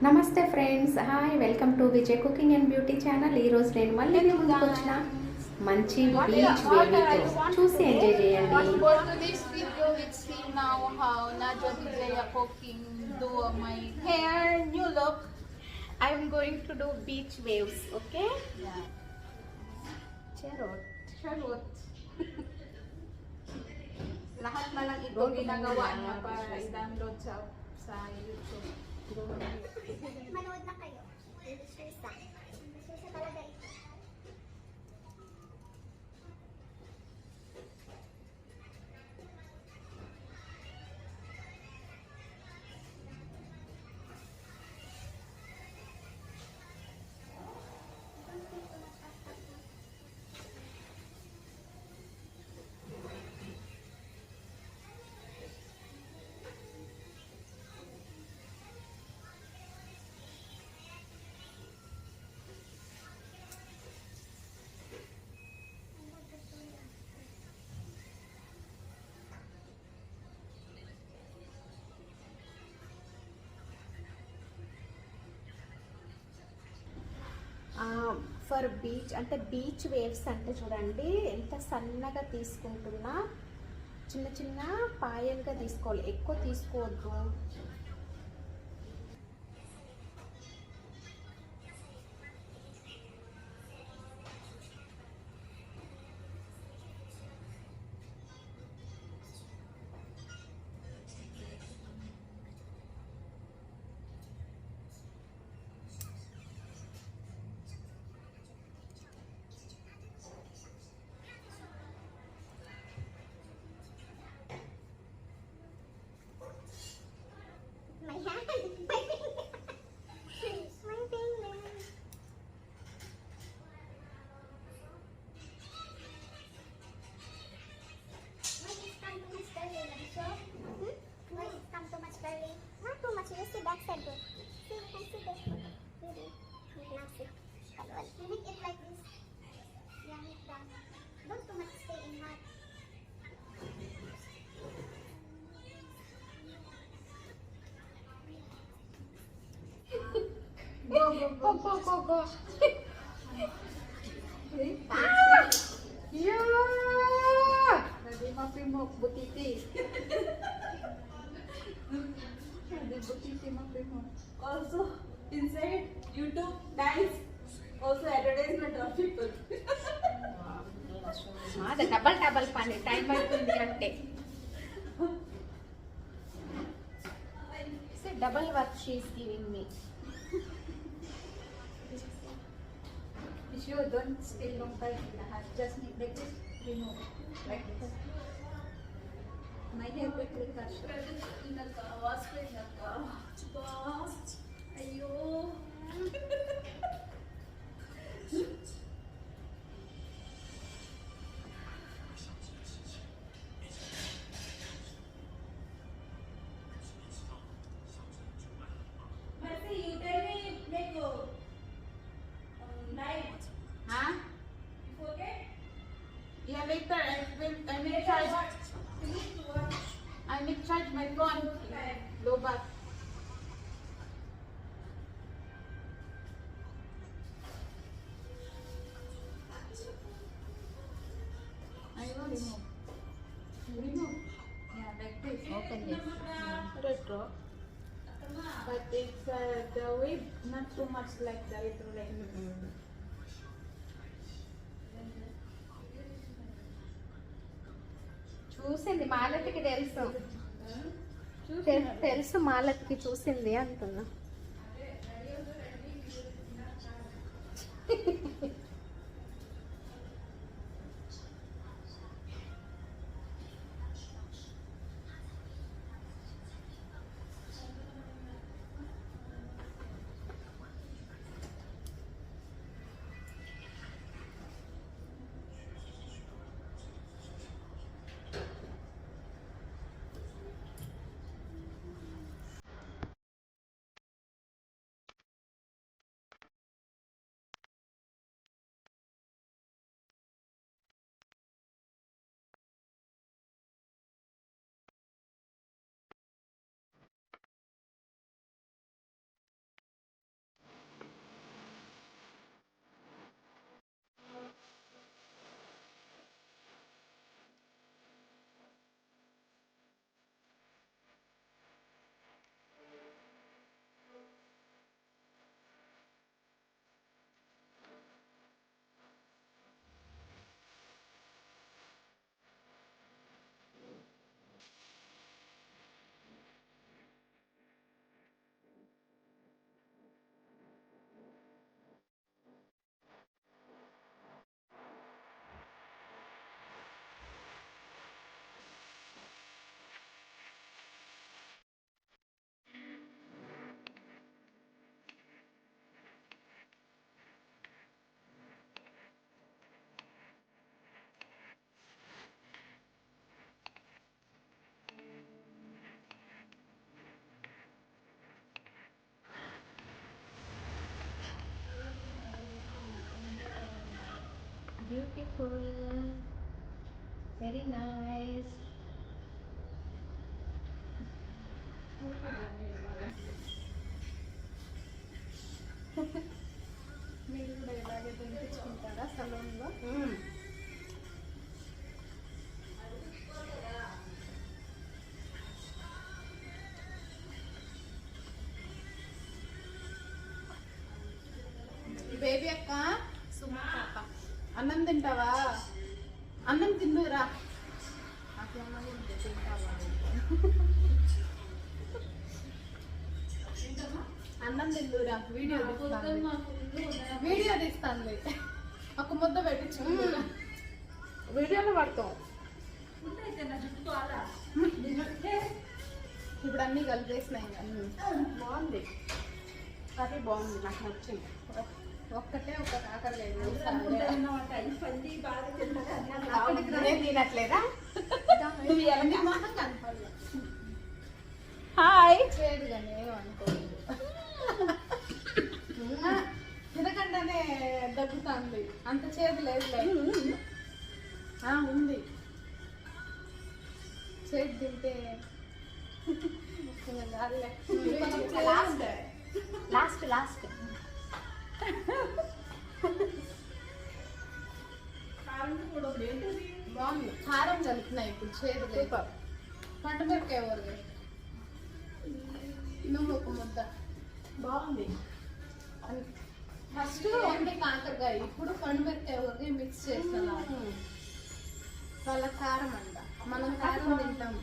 నమస్తే friends, hi, welcome to Vijay cooking and beauty channel. ఈరోజు నేను మళ్ళీ మీ ముందుకు వచ్చిన మంచి బీచ్ వేవితో చూసి ఎంజాయ్ చేయండి. For today's video, let's see now how Nadia Vijaya cooking do my hair new look. I'm going to do beach waves, okay? Yeah. Charot. Lahat na lang ito ginagawa niya para i-download sa YouTube. Manood na kayo. Susa. Susa talaga ito. For beach అంటే beach waves అంటే చూడండి ఎంత సన్నగా తీసుకుంటున్నా, చిన్న చిన్న పాయలుగా తీసుకోవాలి, ఎక్కువ తీసుకోవద్దు. My hand. My finger. My finger. Why it's come too much curly, Narisho? Why it's come too much curly? Not too much. You see back side. See, you can see this. Really? Now see. Kalwal. You make it like this. Yeah, make that. Don't too much stay in hot. Go. Yeah! Nadi mapimok butiti. Nadi butiti mapimok. Also inside YouTube nice. Also advertisement of people. అది double పని, time అవుతుంది అంటే double work she's giving me. Sure, don't stay long time in the house. Just need like this, remove like this. My hair quickly cut short. Ayo. Mercy, you tell me make night. Huh? You forget? Yeah, later I will charge. You need to watch. I will charge my phone. Low back. I will remove. Remove. Yeah, like this. Open this. Retro. But it's the wave not too much like the retro like this. చూసింది మాలతికి తెలుసు, Choose తెలుసు మాలతికి చూసింది అంటున్నా. Beautiful, very nice. మీరు కూడా ఇలాగే తినిపించుకుంటారా సలూన్లో? Baby అక్క, సుమా పాప, అన్నం తింటావా? అన్నం తిందురా. అన్నం తిందురా. వీడియో తీస్తాను. ఒక ముద్ద పెట్టించుకుంటున్నా. వీడియోలో పడతాం. ఇప్పుడు అన్ని కలిపేసినాయి. అన్ని బాగుంది, కర్రీ బాగుంది, నాకు నచ్చింది. ఒక్కటే ఒక కాకరకాయ తినట్లేదా? హాయ్ చేదుగా నేను అనుకోలేదు. తినకుండానే దగ్గుతుంది. అంత చేదు లేదు. ఉంది. చేదు తింటే లాస్ట్ లాస్ట్ బాగుంది. కారం కలుపుతున్నాయి ఇప్పుడు. చేదు లేదు. పండు మిరపకాయ ఊరగాయ. నువ్వు ఒక ముద్ద. బాగుంది. ఫస్ట్ ఓన్లీ కాకరకాయ, ఇప్పుడు పండు మిరపకాయ ఊరగాయ మిక్స్ చేస్తాను. వాళ్ళ కారం అంట, మనం కారం తింటాం.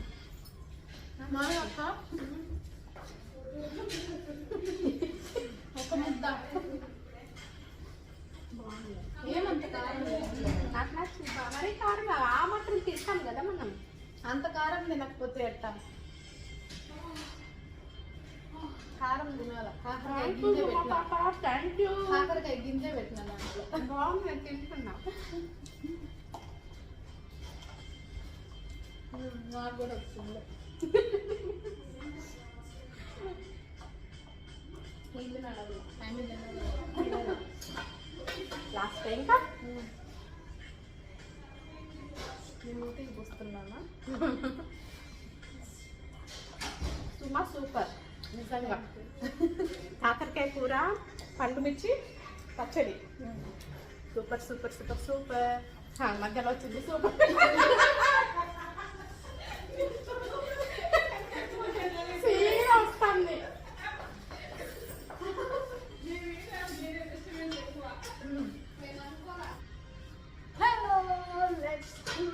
మా యొక్క ఒక ముద్ద. ఏమంత కారం లేదు. నాకు నచ్చింది. మరీ కారం ఆ మాత్రం తింటాం కదా మనం. అంత కారం తినకపోతే ఎట్టా? కారం తినాల. కాకరకాయ గింజ పెట్టినా. Thank you. కాకరకాయ గింజ పెట్టినా దాంట్లో. బాగుంది, తింటున్నా. నాకు కూడా వచ్చింది. లాస్ట్ ఇంకా నేను చూస్తున్నానా? సుమా సూపర్ నిజంగా. కాకరకాయ కూర, పండు మిర్చి పచ్చడి, సూపర్ సూపర్ సూపర్ సూపర్. మధ్యలో వచ్చింది సూపర్. వస్తుంది. Hello, let's do.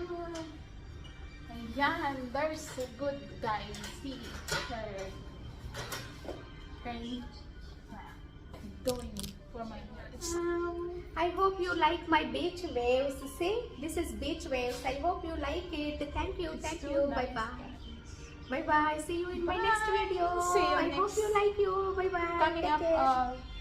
Yeah, and there's a good guy. See her. Okay. Doing for my hair. I hope you like my beach waves. See, this is beach waves. I hope you like it. Thank you, thank you. Bye bye. Bye bye. See you in my next video. See you I hope next. you like you. Bye bye. Coming Take up care.